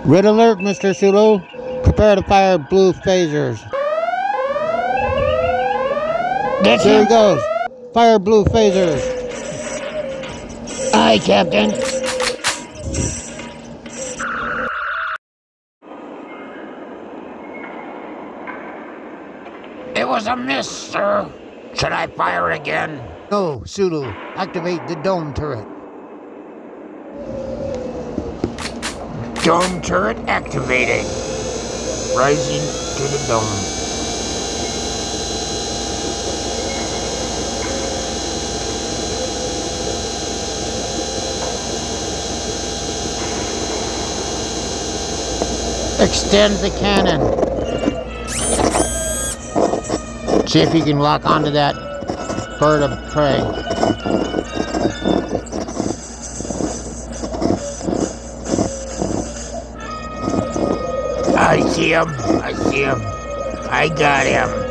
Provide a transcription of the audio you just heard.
Red alert, Mr. Sulu. Prepare to fire blue phasers. There he goes. Fire blue phasers. Aye, Captain. It was a miss, sir. Should I fire again? No, Sulu. Activate the dome turret. Dome turret activated. Rising to the dome. Extend the cannon. See if you can lock onto that bird of prey. I see him. I got him.